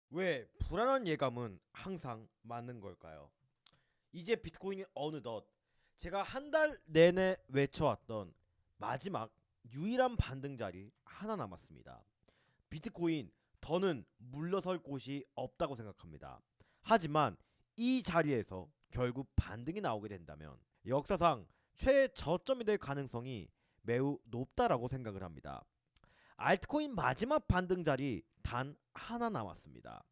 왜 불안한 예감은 항상 맞는 걸까요? 이제 비트코인이 어느덧 제가 한 달 내내 외쳐왔던 마지막 유일한 반등 자리 하나 남았습니다. 비트코인 더는 물러설 곳이 없다고 생각합니다. 하지만 이 자리에서 결국 반등이 나오게 된다면 역사상 최저점이 될 가능성이 매우 높다라고 생각을 합니다. 알트코인 마지막 반등 자리 단 하나 남았습니다.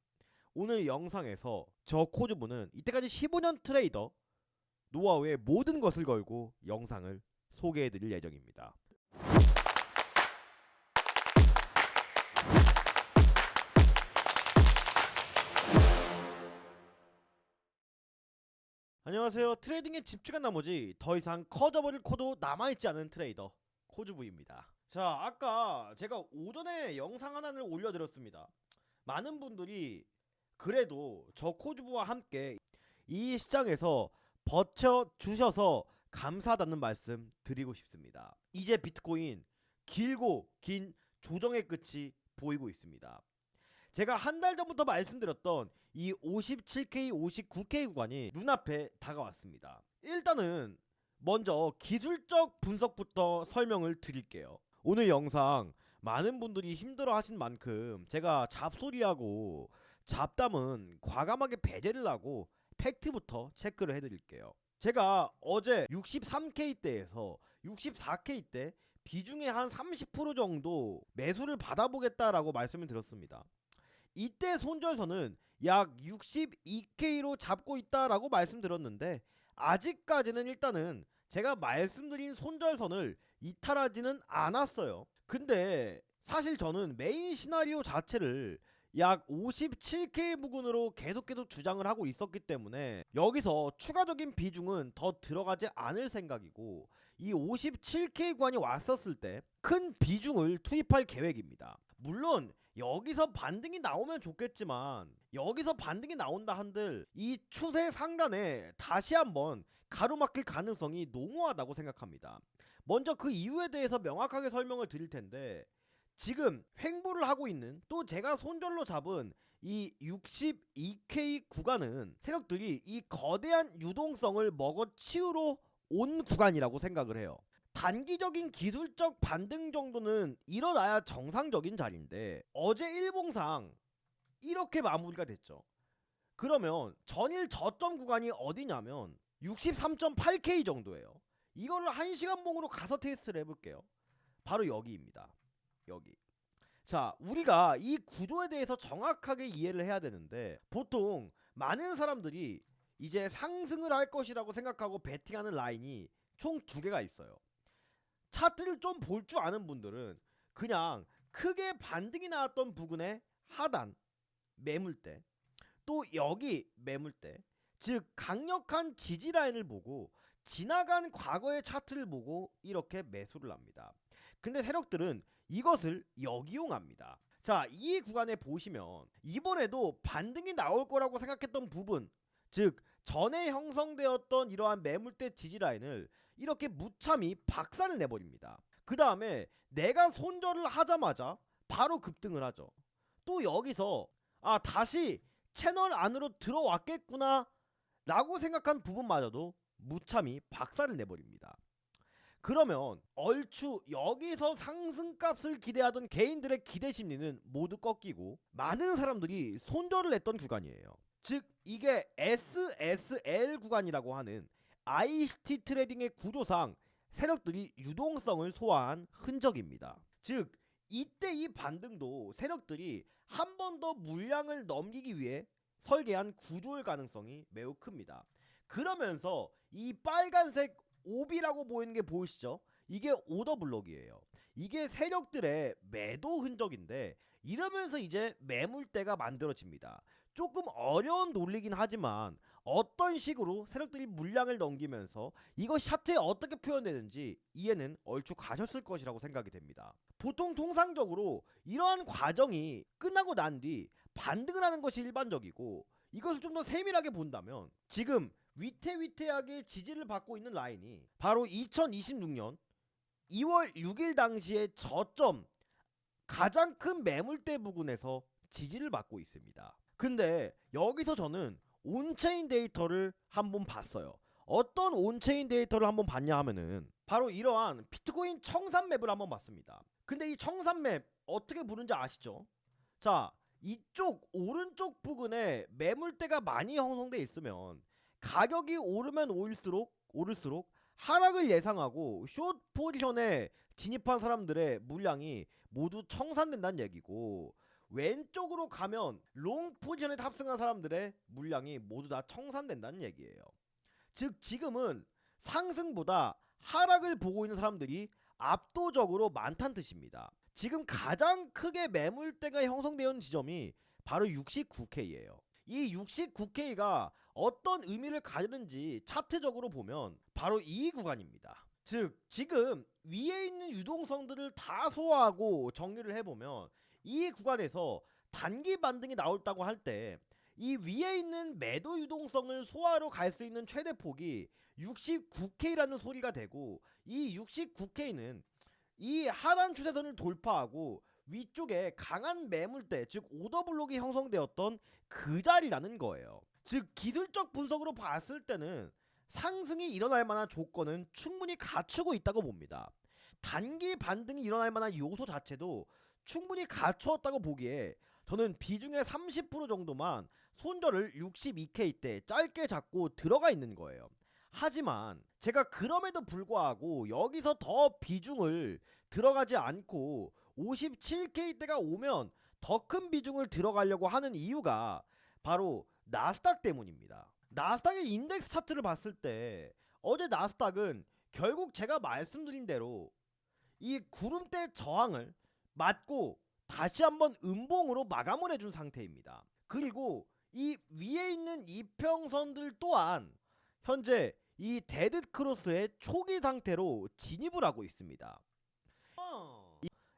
오늘 영상에서 저 코즈부는 이때까지 15년 트레이더 노하우의 모든 것을 걸고 영상을 소개해드릴 예정입니다. 안녕하세요. 트레이딩에 집중한 나머지 더 이상 커져버릴 코도 남아있지 않은 트레이더 코즈부입니다. 자, 아까 제가 오전에 영상 하나를 올려드렸습니다. 많은 분들이 그래도 저 코즈부와 함께 이 시장에서 버텨주셔서 감사하다는 말씀 드리고 싶습니다. 이제 비트코인 길고 긴 조정의 끝이 보이고 있습니다. 제가 한 달 전부터 말씀드렸던 이 57K, 59K 구간이 눈앞에 다가왔습니다. 일단은 먼저 기술적 분석부터 설명을 드릴게요. 오늘 영상 많은 분들이 힘들어 하신 만큼 제가 잡소리하고 잡담은 과감하게 배제를 하고 팩트부터 체크를 해드릴게요. 제가 어제 63K대에서 64K대 비중의 한 30% 정도 매수를 받아보겠다라고 말씀을 드렸습니다. 이때 손절선은 약 62K로 잡고 있다라고 말씀드렸는데 아직까지는 일단은 제가 말씀드린 손절선을 이탈하지는 않았어요. 근데 사실 저는 메인 시나리오 자체를 약 57K 부근으로 계속 주장을 하고 있었기 때문에 여기서 추가적인 비중은 더 들어가지 않을 생각이고 이 57K 구간이 왔었을 때 큰 비중을 투입할 계획입니다. 물론 여기서 반등이 나오면 좋겠지만 여기서 반등이 나온다 한들 이 추세 상단에 다시 한번 가로막힐 가능성이 농후하다고 생각합니다. 먼저 그 이유에 대해서 명확하게 설명을 드릴 텐데 지금 횡보를 하고 있는 또 제가 손절로 잡은 이 62K 구간은 세력들이 이 거대한 유동성을 먹어치우러 온 구간이라고 생각을 해요. 단기적인 기술적 반등 정도는 일어나야 정상적인 자리인데 어제 일봉상 이렇게 마무리가 됐죠. 그러면 전일 저점 구간이 어디냐면 63.8K 정도예요. 이거를 1시간 봉으로 가서 테스트를 해볼게요. 바로 여기입니다. 여기. 자, 우리가 이 구조에 대해서 정확하게 이해를 해야 되는데 보통 많은 사람들이 이제 상승을 할 것이라고 생각하고 베팅하는 라인이 총 두 개가 있어요. 차트를 좀 볼 줄 아는 분들은 그냥 크게 반등이 나왔던 부근의 하단 매물대 또 여기 매물대 즉 강력한 지지 라인을 보고 지나간 과거의 차트를 보고 이렇게 매수를 합니다. 근데 세력들은 이것을 역이용합니다. 자, 이 구간에 보시면 이번에도 반등이 나올 거라고 생각했던 부분 즉 전에 형성되었던 이러한 매물대 지지 라인을 이렇게 무참히 박살을 내버립니다. 그 다음에 내가 손절을 하자마자 바로 급등을 하죠. 또 여기서 다시 채널 안으로 들어왔겠구나 라고 생각한 부분마저도 무참히 박살을 내버립니다. 그러면 얼추 여기서 상승값을 기대하던 개인들의 기대 심리는 모두 꺾이고 많은 사람들이 손절을 했던 구간이에요. 즉 이게 SSL 구간이라고 하는 ICT 트레이딩의 구조상 세력들이 유동성을 소화한 흔적입니다. 즉 이때 이 반등도 세력들이 한 번 더 물량을 넘기기 위해 설계한 구조일 가능성이 매우 큽니다. 그러면서 이 빨간색 오비라고 보이는 게 보이시죠? 이게 오더 블록이에요. 이게 세력들의 매도 흔적인데 이러면서 이제 매물대가 만들어집니다. 조금 어려운 논리긴 하지만 어떤 식으로 세력들이 물량을 넘기면서 이것이 차트에 어떻게 표현되는지 이해는 얼추 가셨을 것이라고 생각이 됩니다. 보통 통상적으로 이러한 과정이 끝나고 난 뒤 반등을 하는 것이 일반적이고 이것을 좀 더 세밀하게 본다면 지금 위태위태하게 지지를 받고 있는 라인이 바로 2026년 2월 6일 당시의 저점 가장 큰 매물대 부근에서 지지를 받고 있습니다. 근데 여기서 저는 온체인 데이터를 한번 봤어요. 어떤 온체인 데이터를 한번 봤냐 하면은 바로 이러한 비트코인 청산 맵을 한번 봤습니다. 근데 이 청산 맵 어떻게 부르는지 아시죠? 자, 이쪽 오른쪽 부근에 매물대가 많이 형성돼 있으면 가격이 오르면 오를수록 하락을 예상하고 숏 포지션에 진입한 사람들의 물량이 모두 청산된다는 얘기고, 왼쪽으로 가면 롱 포지션에 탑승한 사람들의 물량이 모두 다 청산된다는 얘기예요. 즉 지금은 상승보다 하락을 보고 있는 사람들이 압도적으로 많다는 뜻입니다. 지금 가장 크게 매물대가 형성되어 있는 지점이 바로 69K예요. 이 69K가 어떤 의미를 가지는지 차트적으로 보면 바로 이 구간입니다. 즉 지금 위에 있는 유동성들을 다 소화하고 정리를 해보면 이 구간에서 단기 반등이 나올다고 할 때 이 위에 있는 매도 유동성을 소화하러 갈 수 있는 최대 폭이 69K라는 소리가 되고, 이 69K는 이 하단 추세선을 돌파하고 위쪽에 강한 매물대, 즉 오더블록이 형성되었던 그 자리라는 거예요. 즉 기술적 분석으로 봤을 때는 상승이 일어날 만한 조건은 충분히 갖추고 있다고 봅니다. 단기 반등이 일어날 만한 요소 자체도 충분히 갖추었다고 보기에 저는 비중의 30% 정도만 손절을 62K 때 짧게 잡고 들어가 있는 거예요. 하지만 제가 그럼에도 불구하고 여기서 더 비중을 들어가지 않고 57K 대가 오면 더 큰 비중을 들어가려고 하는 이유가 바로 나스닥 때문입니다. 나스닥의 인덱스 차트를 봤을 때 어제 나스닥은 결국 제가 말씀드린 대로 이 구름대 저항을 맞고 다시 한번 음봉으로 마감을 해준 상태입니다. 그리고 이 위에 있는 이평선들 또한 현재 이 데드 크로스의 초기 상태로 진입을 하고 있습니다.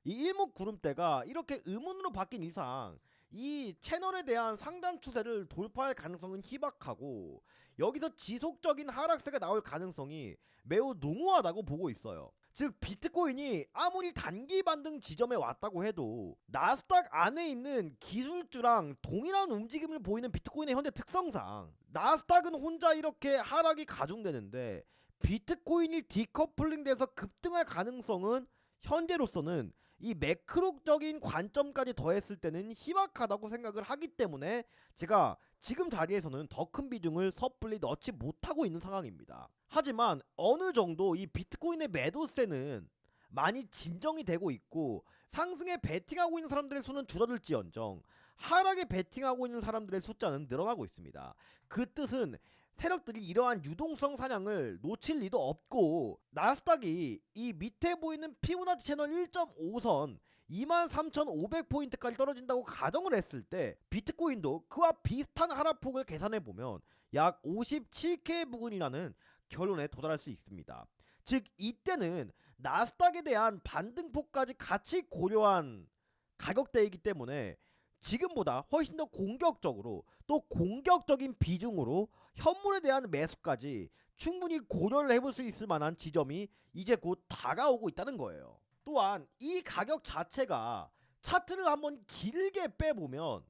이 일목 구름대가 이렇게 음운으로 바뀐 이상 이 채널에 대한 상단 추세를 돌파할 가능성은 희박하고, 여기서 지속적인 하락세가 나올 가능성이 매우 농후하다고 보고 있어요. 즉 비트코인이 아무리 단기 반등 지점에 왔다고 해도 나스닥 안에 있는 기술주랑 동일한 움직임을 보이는 비트코인의 현재 특성상 나스닥은 혼자 이렇게 하락이 가중되는데 비트코인이 디커플링 돼서 급등할 가능성은 현재로서는 이 매크로적인 관점까지 더했을 때는 희박하다고 생각을 하기 때문에 제가 지금 자리에서는 더 큰 비중을 섣불리 넣지 못하고 있는 상황입니다. 하지만 어느 정도 이 비트코인의 매도세는 많이 진정이 되고 있고, 상승에 베팅하고 있는 사람들의 수는 줄어들지언정 하락에 베팅하고 있는 사람들의 숫자는 늘어나고 있습니다. 그 뜻은 세력들이 이러한 유동성 사냥을 놓칠 리도 없고, 나스닥이 이 밑에 보이는 피보나치 채널 1.5선 23,500포인트까지 떨어진다고 가정을 했을 때 비트코인도 그와 비슷한 하락폭을 계산해보면 약 57K 부근이라는 결론에 도달할 수 있습니다. 즉 이때는 나스닥에 대한 반등폭까지 같이 고려한 가격대이기 때문에 지금보다 훨씬 더 공격적으로, 또 공격적인 비중으로 현물에 대한 매수까지 충분히 고려를 해볼 수 있을 만한 지점이 이제 곧 다가오고 있다는 거예요. 또한 이 가격 자체가 차트를 한번 길게 빼보면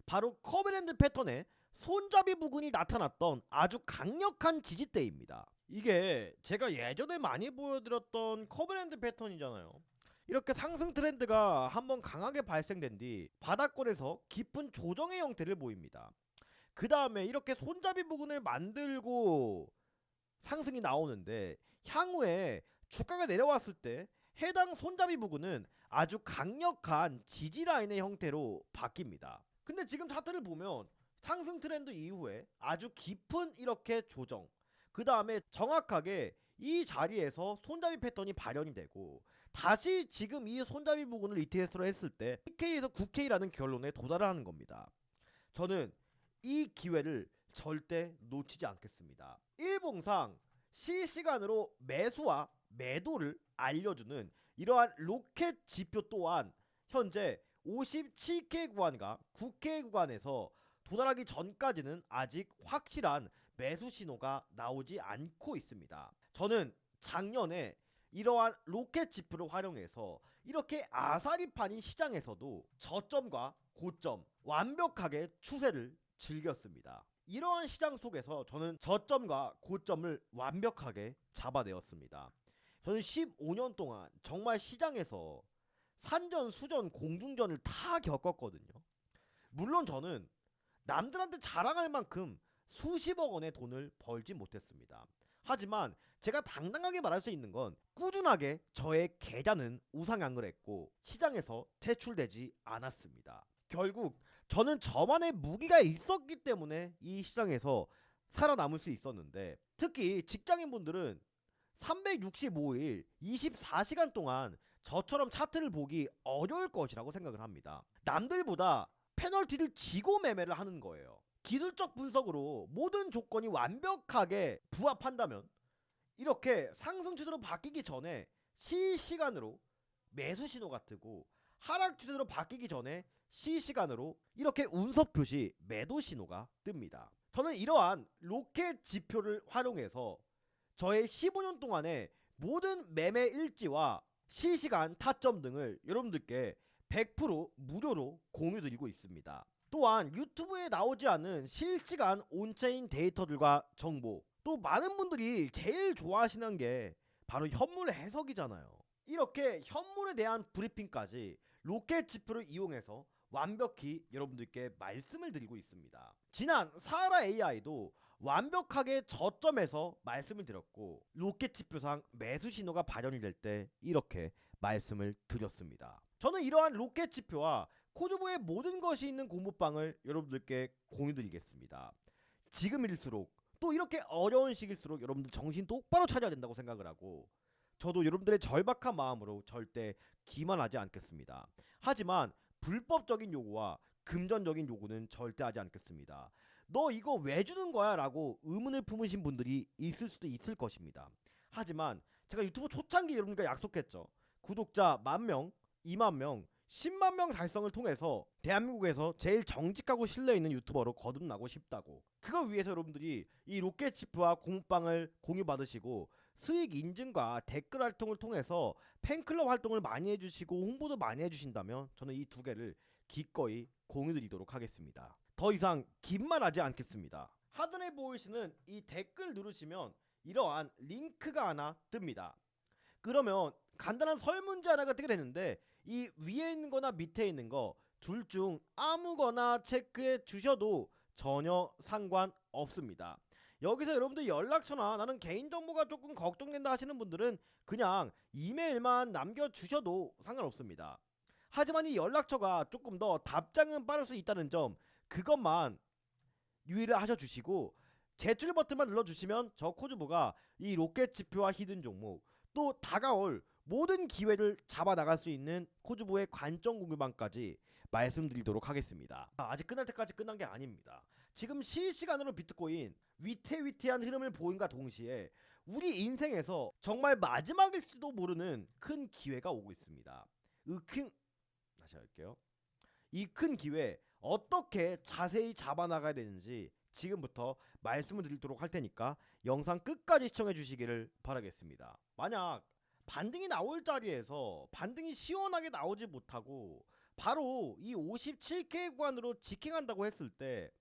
바로 커브랜드 패턴의 손잡이 부근이 나타났던 아주 강력한 지지대입니다. 이게 제가 예전에 많이 보여드렸던 커브랜드 패턴이잖아요. 이렇게 상승 트렌드가 한번 강하게 발생된 뒤 바닥권에서 깊은 조정의 형태를 보입니다. 그 다음에 이렇게 손잡이 부근을 만들고 상승이 나오는데, 향후에 주가가 내려왔을 때 해당 손잡이 부근은 아주 강력한 지지 라인의 형태로 바뀝니다. 근데 지금 차트를 보면 상승 트렌드 이후에 아주 깊은 이렇게 조정, 그 다음에 정확하게 이 자리에서 손잡이 패턴이 발현이 되고 다시 지금 이 손잡이 부분을 리테스트로 했을 때 10K에서 9K라는 결론에 도달하는 겁니다. 저는 이 기회를 절대 놓치지 않겠습니다. 일봉상 실시간으로 매수와 매도를 알려주는 이러한 로켓 지표 또한 현재 57K 구간과 9K 구간에서 도달하기 전까지는 아직 확실한 매수 신호가 나오지 않고 있습니다. 저는 작년에 이러한 로켓 지표를 활용해서 이렇게 아사리판인 시장에서도 저점과 고점 완벽하게 추세를 즐겼습니다. 이러한 시장 속에서 저는 저점과 고점을 완벽하게 잡아내었습니다. 저는 15년 동안 정말 시장에서 산전, 수전, 공중전을 다 겪었거든요. 물론 저는 남들한테 자랑할 만큼 수십억 원의 돈을 벌지 못했습니다. 하지만 제가 당당하게 말할 수 있는 건 꾸준하게 저의 계좌는 우상향을 했고 시장에서 퇴출되지 않았습니다. 결국 저는 저만의 무기가 있었기 때문에 이 시장에서 살아남을 수 있었는데, 특히 직장인분들은 365일 24시간 동안 저처럼 차트를 보기 어려울 것이라고 생각을 합니다. 남들보다 페널티를 지고 매매를 하는 거예요. 기술적 분석으로 모든 조건이 완벽하게 부합한다면 이렇게 상승 추세로 바뀌기 전에 실시간으로 매수 신호가 뜨고, 하락 추세로 바뀌기 전에 실시간으로 이렇게 운석 표시 매도 신호가 뜹니다. 저는 이러한 로켓 지표를 활용해서 저의 15년 동안의 모든 매매 일지와 실시간 타점 등을 여러분들께 100% 무료로 공유드리고 있습니다. 또한 유튜브에 나오지 않은 실시간 온체인 데이터들과 정보, 또 많은 분들이 제일 좋아하시는 게 바로 현물 해석이잖아요. 이렇게 현물에 대한 브리핑까지 로켓 지표를 이용해서 완벽히 여러분들께 말씀을 드리고 있습니다. 지난 사하라 AI도 완벽하게 저점에서 말씀을 드렸고, 로켓 지표상 매수 신호가 발현이 될 때 이렇게 말씀을 드렸습니다. 저는 이러한 로켓 지표와 코드부의 모든 것이 있는 공부방을 여러분들께 공유드리겠습니다. 지금일수록, 또 이렇게 어려운 시기일수록 여러분들 정신 똑바로 차려야 된다고 생각을 하고, 저도 여러분들의 절박한 마음으로 절대 기만하지 않겠습니다. 하지만 불법적인 요구와 금전적인 요구는 절대 하지 않겠습니다. 너 이거 왜 주는 거야? 라고 의문을 품으신 분들이 있을 수도 있을 것입니다. 하지만 제가 유튜브 초창기 여러분과 약속했죠. 구독자 10,000명, 20,000명, 100,000명 달성을 통해서 대한민국에서 제일 정직하고 신뢰있는 유튜버로 거듭나고 싶다고. 그걸 위해서 여러분들이 이 로켓 지표와 공부방을 공유받으시고 수익 인증과 댓글 활동을 통해서 팬클럽 활동을 많이 해주시고 홍보도 많이 해주신다면 저는 이 두 개를 기꺼이 공유드리도록 하겠습니다. 더 이상 긴 말 하지 않겠습니다. 하단에 보이시는 이 댓글 누르시면 이러한 링크가 하나 뜹니다. 그러면 간단한 설문지 하나가 뜨게 되는데, 이 위에 있는 거나 밑에 있는 거 둘 중 아무거나 체크해 주셔도 전혀 상관없습니다. 여기서 여러분들 연락처나 나는 개인정보가 조금 걱정된다 하시는 분들은 그냥 이메일만 남겨주셔도 상관없습니다. 하지만 이 연락처가 조금 더 답장은 빠를 수 있다는 점, 그것만 유의를 하셔주시고 제출 버튼만 눌러주시면 저 코즈부가 이 로켓 지표와 히든 종목, 또 다가올 모든 기회를 잡아나갈 수 있는 코즈부의 관점 공유방까지 말씀드리도록 하겠습니다. 아직 끝날 때까지 끝난 게 아닙니다. 지금 실시간으로 비트코인 위태위태한 흐름을 보인과 동시에 우리 인생에서 정말 마지막일지도 모르는 큰 기회가 오고 있습니다. 다시 할게요. 이 큰 기회 어떻게 자세히 잡아나가야 되는지 지금부터 말씀을 드리도록 할 테니까 영상 끝까지 시청해 주시기를 바라겠습니다. 만약 반등이 나올 자리에서 반등이 시원하게 나오지 못하고 바로 이 57K 구간으로 직행한다고 했을 때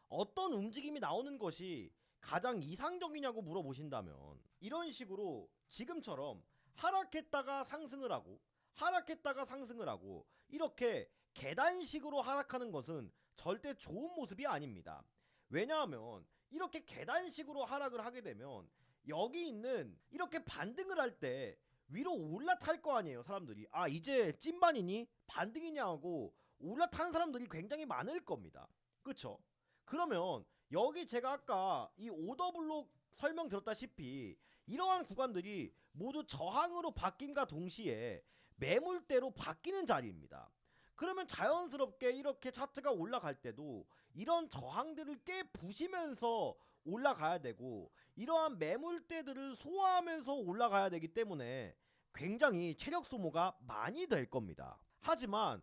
어떤 움직임이 나오는 것이 가장 이상적이냐고 물어보신다면, 이런 식으로 지금처럼 하락했다가 상승을 하고 하락했다가 상승을 하고 이렇게 계단식으로 하락하는 것은 절대 좋은 모습이 아닙니다. 왜냐하면 이렇게 계단식으로 하락을 하게 되면 여기 있는 이렇게 반등을 할 때 위로 올라탈 거 아니에요. 사람들이 이제 찐반이니 반등이냐 하고 올라타는 사람들이 굉장히 많을 겁니다. 그쵸? 그러면 여기 제가 아까 이 오더블록 설명드렸다시피 이러한 구간들이 모두 저항으로 바뀜과 동시에 매물대로 바뀌는 자리입니다. 그러면 자연스럽게 이렇게 차트가 올라갈 때도 이런 저항들을 깨 부시면서 올라가야 되고, 이러한 매물대들을 소화하면서 올라가야 되기 때문에 굉장히 체력 소모가 많이 될 겁니다. 하지만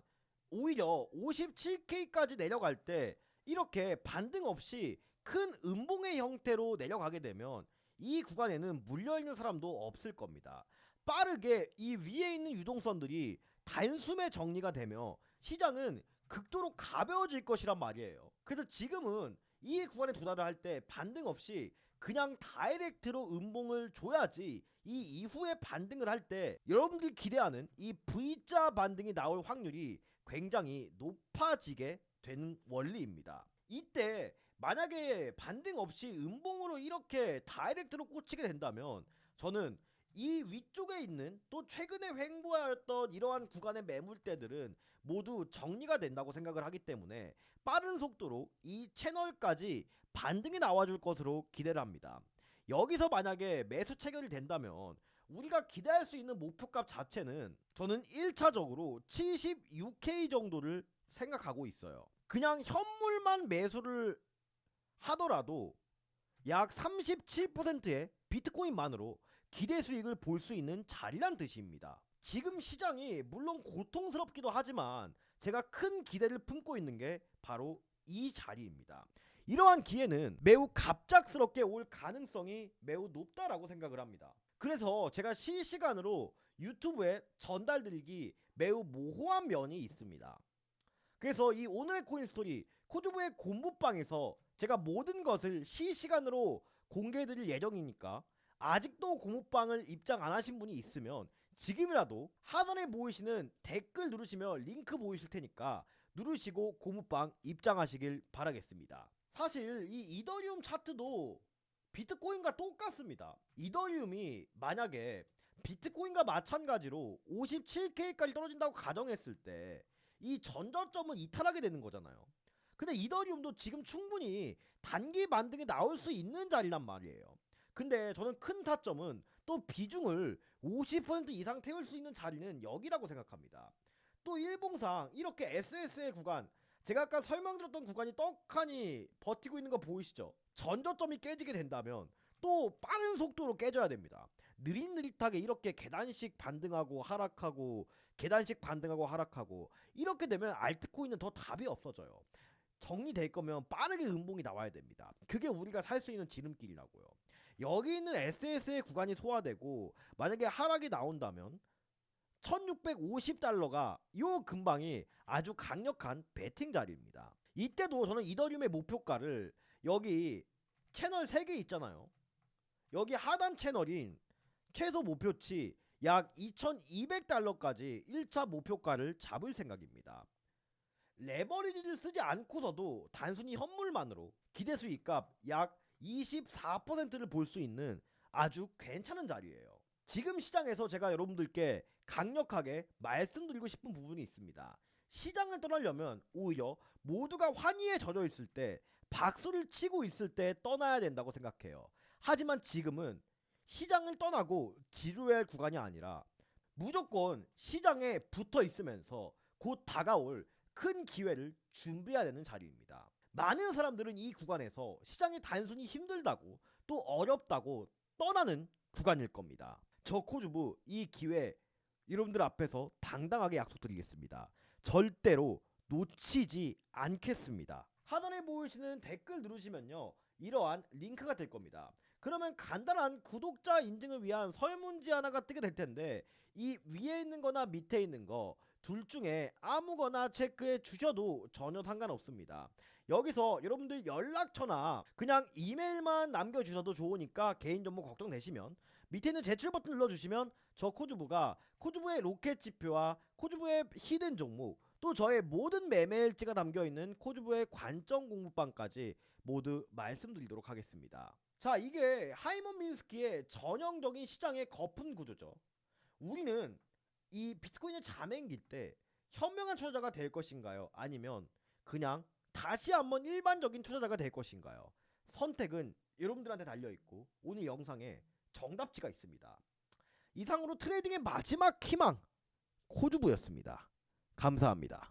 오히려 57K까지 내려갈 때 이렇게 반등 없이 큰 음봉의 형태로 내려가게 되면 이 구간에는 물려있는 사람도 없을 겁니다. 빠르게 이 위에 있는 유동성들이 단숨에 정리가 되며 시장은 극도로 가벼워질 것이란 말이에요. 그래서 지금은 이 구간에 도달을 할 때 반등 없이 그냥 다이렉트로 음봉을 줘야지 이 이후에 반등을 할 때 여러분들이 기대하는 이 V자 반등이 나올 확률이 굉장히 높아지게 되는 원리입니다. 이때 만약에 반등 없이 음봉으로 이렇게 다이렉트로 꽂히게 된다면 저는 이 위쪽에 있는 또 최근에 횡보하였던 이러한 구간의 매물대들은 모두 정리가 된다고 생각을 하기 때문에 빠른 속도로 이 채널까지 반등이 나와줄 것으로 기대를 합니다. 여기서 만약에 매수 체결이 된다면 우리가 기대할 수 있는 목표값 자체는 저는 1차적으로 76K 정도를 생각하고 있어요. 그냥 현물만 매수를 하더라도 약 37%의 비트코인만으로 기대 수익을 볼 수 있는 자리란 뜻입니다. 지금 시장이 물론 고통스럽기도 하지만 제가 큰 기대를 품고 있는 게 바로 이 자리입니다. 이러한 기회는 매우 갑작스럽게 올 가능성이 매우 높다라고 생각을 합니다. 그래서 제가 실시간으로 유튜브에 전달드리기 매우 모호한 면이 있습니다. 그래서 이 오늘의 코인 스토리 코드부의 공부방에서 제가 모든 것을 실시간으로 공개해드릴 예정이니까 아직도 공부방을 입장 안 하신 분이 있으면 지금이라도 하단에 보이시는 댓글 누르시면 링크 보이실 테니까 누르시고 공부방 입장하시길 바라겠습니다. 사실 이 이더리움 차트도 비트코인과 똑같습니다. 이더리움이 만약에 비트코인과 마찬가지로 57K까지 떨어진다고 가정했을 때 이 전저점을 이탈하게 되는 거잖아요. 근데 이더리움도 지금 충분히 단기 반등이 나올 수 있는 자리란 말이에요. 근데 저는 큰 타점은 또 비중을 50% 이상 태울 수 있는 자리는 여기라고 생각합니다. 또 일봉상 이렇게 SS의 구간, 제가 아까 설명드렸던 구간이 떡하니 버티고 있는 거 보이시죠? 전저점이 깨지게 된다면 또 빠른 속도로 깨져야 됩니다. 느릿느릿하게 이렇게 계단식 반등하고 하락하고 계단식 반등하고 하락하고 이렇게 되면 알트코인은 더 답이 없어져요. 정리될 거면 빠르게 음봉이 나와야 됩니다. 그게 우리가 살 수 있는 지름길이라고요. 여기 있는 SS의 구간이 소화되고 만약에 하락이 나온다면 1650달러가 요 근방이 아주 강력한 베팅 자리입니다. 이때도 저는 이더리움의 목표가를 여기 채널 3개 있잖아요. 여기 하단 채널인 최소 목표치 약 2200달러까지 1차 목표가를 잡을 생각입니다. 레버리지를 쓰지 않고서도 단순히 현물만으로 기대 수익값 약 24%를 볼 수 있는 아주 괜찮은 자리예요. 지금 시장에서 제가 여러분들께 강력하게 말씀드리고 싶은 부분이 있습니다. 시장을 떠나려면 오히려 모두가 환희에 젖어 있을 때 박수를 치고 있을 때 떠나야 된다고 생각해요. 하지만 지금은 시장을 떠나고 지루해야 할 구간이 아니라 무조건 시장에 붙어 있으면서 곧 다가올 큰 기회를 준비해야 되는 자리입니다. 많은 사람들은 이 구간에서 시장이 단순히 힘들다고 또 어렵다고 떠나는 구간일 겁니다. 저 코주부 이 기회 여러분들 앞에서 당당하게 약속드리겠습니다. 절대로 놓치지 않겠습니다. 하단에 보이시는 댓글 누르시면요 이러한 링크가 될 겁니다. 그러면 간단한 구독자 인증을 위한 설문지 하나가 뜨게 될 텐데 이 위에 있는 거나 밑에 있는 거 둘 중에 아무거나 체크해 주셔도 전혀 상관없습니다. 여기서 여러분들 연락처나 그냥 이메일만 남겨주셔도 좋으니까 개인정보 걱정되시면 밑에 있는 제출 버튼 눌러주시면 저 코주부가 코주부의 로켓 지표와 코주부의 히든 종목 또 저의 모든 매매일지가 담겨있는 코주부의 관점 공부방까지 모두 말씀드리도록 하겠습니다. 자, 이게 하이먼 민스키의 전형적인 시장의 거품 구조죠. 우리는 이 비트코인의 자맹기일 때 현명한 투자자가 될 것인가요? 아니면 그냥 다시 한번 일반적인 투자자가 될 것인가요? 선택은 여러분들한테 달려있고 오늘 영상에 정답지가 있습니다. 이상으로 트레이딩의 마지막 희망 코주부였습니다. 감사합니다.